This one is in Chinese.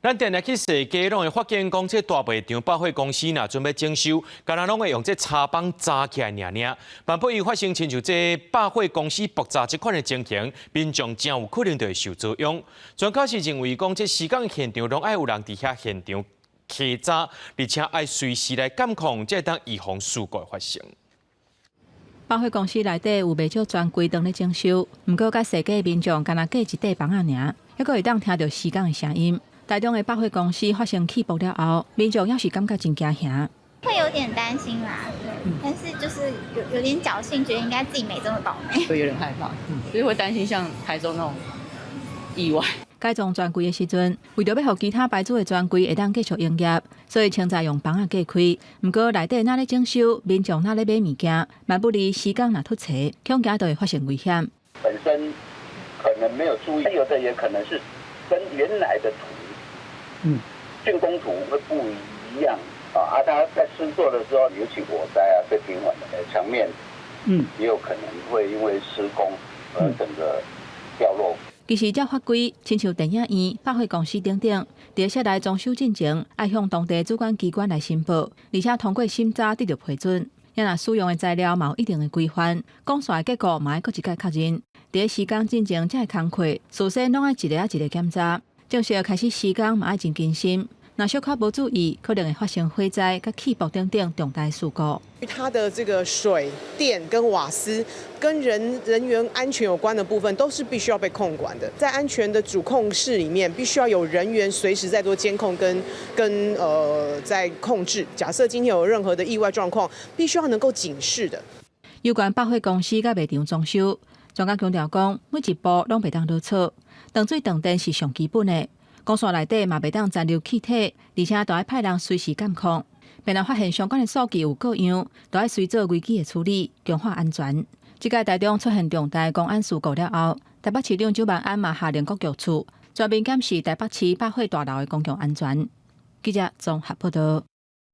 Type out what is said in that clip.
咱定定去踅街，拢会发现讲，这大卖场百货公司呐，准备征收，敢若拢会用这插棒扎起来尔。万不伊发生亲像这百货公司爆炸这款的情形，民众真有可能就会受遭殃。专家是认为讲，这施工现场拢爱有人伫遐现场稽查，而且爱随时来监控，才会当预防事故发生。百货公司内底有袂少专柜当咧征收，毋过甲踅街民众敢若隔一块房仔尔，还阁会当听到施工的声音。台中的百货公司发生起爆了后，民众也是感觉真惊吓，会有点担心啦，对，但是就是有点侥幸，觉得应该自己没这么倒霉，会有点害怕，所以会担心像台中那种意外。改装专柜的时阵，为着要互其他牌子的专柜会当继续营业，所以清早用房仔隔开。毋过内底哪咧征收，民众哪咧买物件，万不离施工若突袭，恐惊就会发生危险。本身可能没有注意，有的也可能是跟原来的图，竣工图会不一样啊。它在施作的时候，尤其火灾啊，最平缓的墙面，也有可能会因为施工而整个掉落。其实，照法规，亲像电影院、百货公司等等，伫设来装修进前，爱向当地主管机关来申报，而且通过审查得到批准。也若使用的材料嘛有一定的规范，讲煞的结果嘛要搁一届确认。伫施工进前，这个工课事先拢爱一个一个检查，正式开始施工嘛爱真谨慎。若小可无注意，可能会发生火灾、甲起爆等等重大事故。它的这个水电跟瓦斯跟人员安全有关的部分，都是必须要被控管的。在安全的主控室里面，必须要有人员随时在做监控跟在控制。假设今天有任何的意外状况，必须要能够警示的。有关百货公司甲卖场装修，专家强调讲，每一步拢袂当落错，断水断电是上基本的。工线内底嘛袂当残留气体，而且都要派人随时监控。便若发现相关的数据有各样，都要随做危机的处理，强化安全。即届台中出现重大公安事故了后，台北市长周万安嘛下令各局处全面检视台北市百货大楼的公共安全。记者综合报道。